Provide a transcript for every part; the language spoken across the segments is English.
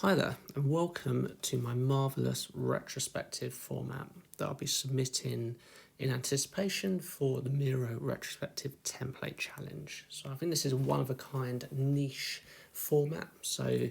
Hi there, and welcome to my Marvellous retrospective format that I'll be submitting in anticipation for the Miro Retrospective Template Challenge. So I think this is a one-of-a-kind niche format. So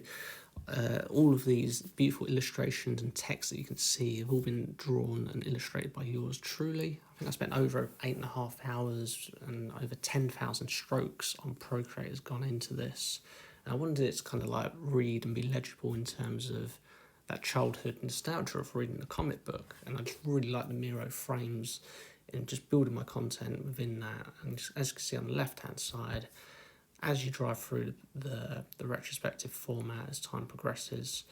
all of these beautiful illustrations and text that you can see have all been drawn and illustrated by yours truly. I think I spent over 8.5 hours and over 10,000 strokes on Procreate has gone into this. And I wanted it to kind of like read and be legible in terms of that childhood nostalgia of reading the comic book. And I just really like the Miro frames and just building my content within that. And just, as you can see on the left-hand side, as you drive through the retrospective format as time progresses,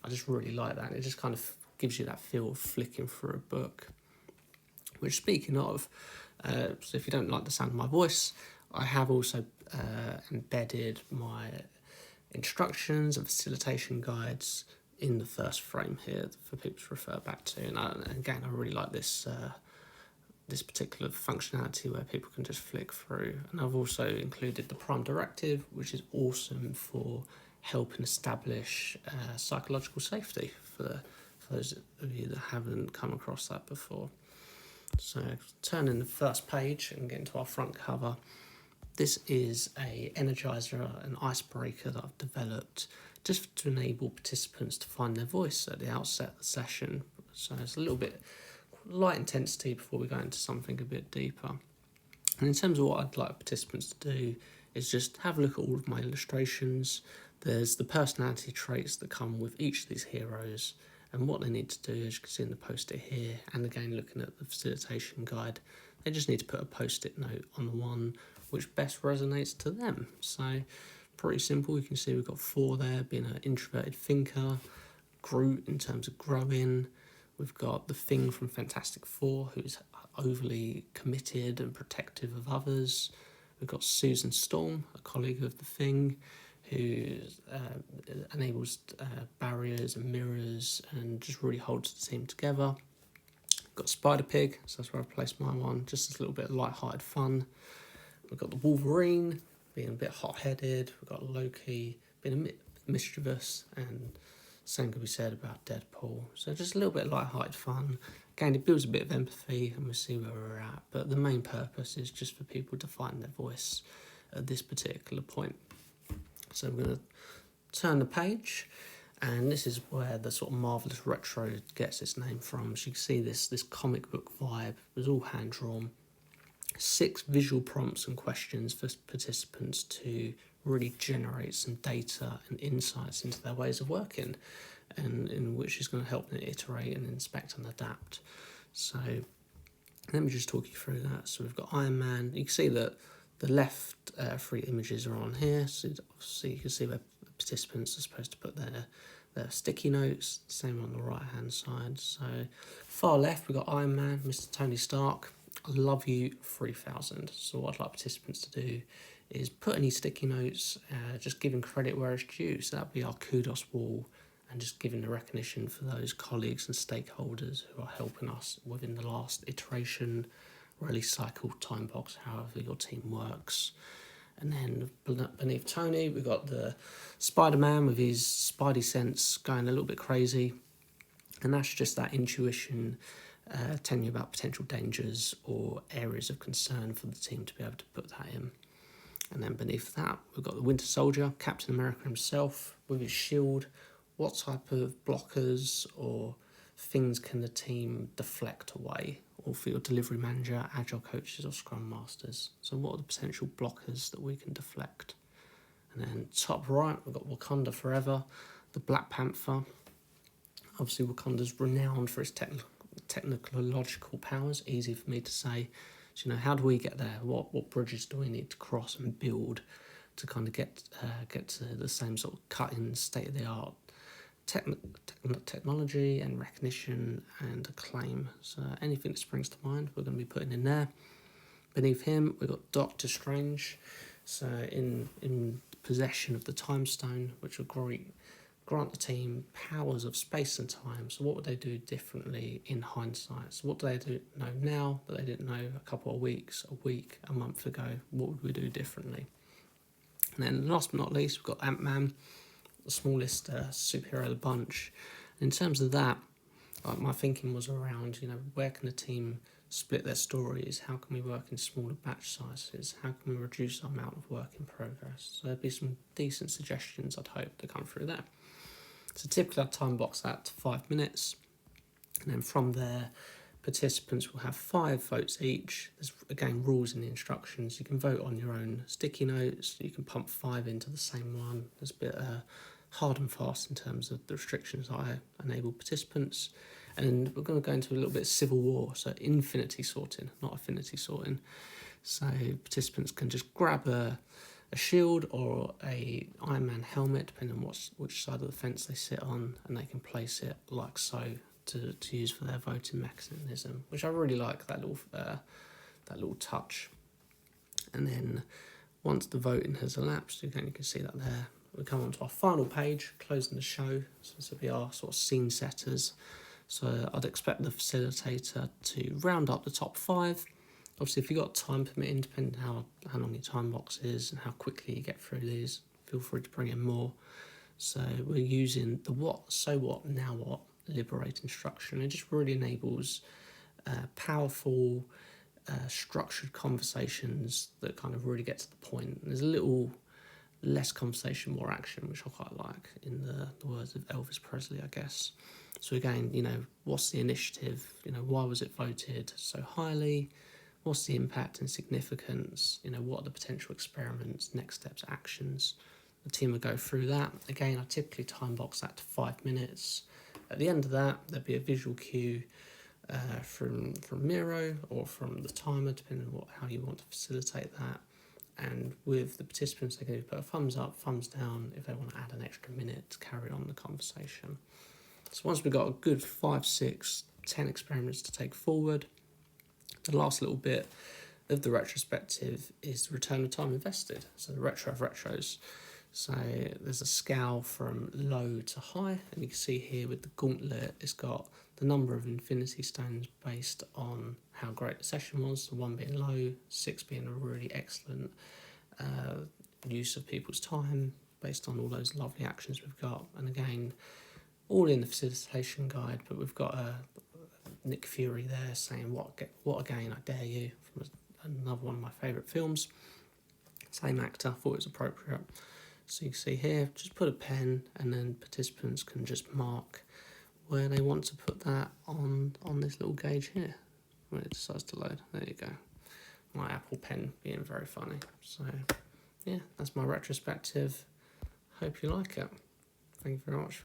I just really like that. It just kind of gives you that feel of flicking through a book. Which, speaking of, so if you don't like the sound of my voice, I have also embedded my instructions and facilitation guides in the first frame here for people to refer back to. And again, I really like this this particular functionality where people can just flick through. And I've also included the prime directive, which is awesome for helping establish psychological safety for those of you that haven't come across that before. So turning the first page and getting to our front cover, this is a energizer, an icebreaker that I've developed just to enable participants to find their voice at the outset of the session. So it's a little bit light intensity before we go into something a bit deeper. And in terms of what I'd like participants to do is just have a look at all of my illustrations. There's the personality traits that come with each of these heroes, and what they need to do, as you can see in the post-it here, and again looking at the facilitation guide, they just need to put a post-it note on the one which best resonates to them. So pretty simple. You can see we've got 4 there, being an introverted thinker, Groot in terms of growing. We've got the Thing from Fantastic Four, who's overly committed and protective of others. We've got Susan Storm, a colleague of the Thing, who enables barriers and mirrors and just really holds the team together. We've got Spider Pig, so that's where I placed my one, just a little bit of light-hearted fun. We've got the Wolverine, being a bit hot-headed. We've got Loki, being a bit mischievous, and same could be said about Deadpool. So just a little bit of light-hearted fun. Again, it builds a bit of empathy, and we'll see where we're at. But the main purpose is just for people to find their voice at this particular point. So we're going to turn the page, and this is where the sort of Marvellous Retro gets its name from. So you can see this comic book vibe. It was all hand-drawn. 6 visual prompts and questions for participants to really generate some data and insights into their ways of working, and in which is going to help them iterate and inspect and adapt. So let me just talk you through that. So we've got Iron Man. You can see that the left 3 images are on here, so obviously you can see where participants are supposed to put their sticky notes. Same on the right hand side. So far left we've got Iron Man, Mr. Tony Stark. I love you 3000. So what I'd like participants to do is put any sticky notes, just giving credit where it's due. So that'd be our kudos wall, and just giving the recognition for those colleagues and stakeholders who are helping us within the last iteration, release cycle, time box, however your team works. And then beneath Tony, we've got the Spider-Man with his spidey sense going a little bit crazy. And that's just that intuition, telling you about potential dangers or areas of concern for the team to be able to put that in. And then beneath that, we've got the Winter Soldier, Captain America himself, with his shield. What type of blockers or things can the team deflect away? Or for your delivery manager, agile coaches or scrum masters. So what are the potential blockers that we can deflect? And then top right, we've got Wakanda Forever, the Black Panther. Obviously, Wakanda's renowned for its technological powers. Easy for me to say. So, how do we get there? What bridges do we need to cross and build to kind of get to the same sort of cutting state-of-the-art technology and recognition and acclaim? So anything that springs to mind, we're going to be putting in there. Beneath him, we've got Doctor Strange. So in possession of the Time Stone, which will grant the team powers of space and time. So what would they do differently in hindsight? So what do they know now that they didn't know a couple of weeks, a week, a month ago? What would we do differently? And then last but not least, we've got Ant-Man, the smallest superhero of the bunch. In terms of that, like my thinking was around, where can a team split their stories? How can we work in smaller batch sizes? How can we reduce our amount of work in progress? So there'd be some decent suggestions I'd hope to come through there. So typically I'd time box that to 5 minutes, and then from there participants will have 5 votes each. There's again rules in the instructions. You can vote on your own sticky notes. You can pump 5 into the same one. There's a bit hard and fast in terms of the restrictions I enable participants. And we're going to go into a little bit of civil war, so infinity sorting, not affinity sorting. So participants can just grab a shield or a Iron Man helmet, depending on which side of the fence they sit on, and they can place it like so to use for their voting mechanism, which I really like, that little touch. And then once the voting has elapsed, again you can see that there, we come on to our final page, closing the show. So this will be our sort of scene setters. So I'd expect the facilitator to round up the top 5. Obviously, if you've got time permitting, depending how long your time box is and how quickly you get through these, feel free to bring in more. So we're using the what, so what, now what, liberate instruction. It just really enables powerful, structured conversations that kind of really get to the point. And there's a little less conversation, more action, which I quite like, in the words of Elvis Presley, I guess. So again, what's the initiative? Why was it voted so highly? What's the impact and significance? What are the potential experiments, next steps, actions? The team will go through that. Again, I typically time box that to 5 minutes. At the end of that, there'll be a visual cue from Miro or from the timer, depending on how you want to facilitate that. And with the participants, they can put a thumbs up, thumbs down if they want to add an extra minute to carry on the conversation. So once we've got a good 5, 6, 10 experiments to take forward, the last little bit of the retrospective is the return of time invested. So the retro of retros. So there's a scale from low to high, and you can see here with the gauntlet, it's got the number of infinity stones based on how great the session was, the 1 being low, 6 being a really excellent use of people's time based on all those lovely actions we've got. And again, all in the facilitation guide, but we've got Nick Fury there saying, what again, I dare you, from another one of my favourite films. Same actor, thought it was appropriate. So you can see here, just put a pen, and then participants can just mark where they want to put that on this little gauge here when it decides to load. There you go. My Apple Pen being very funny. So yeah, that's my retrospective. Hope you like it. Thank you very much.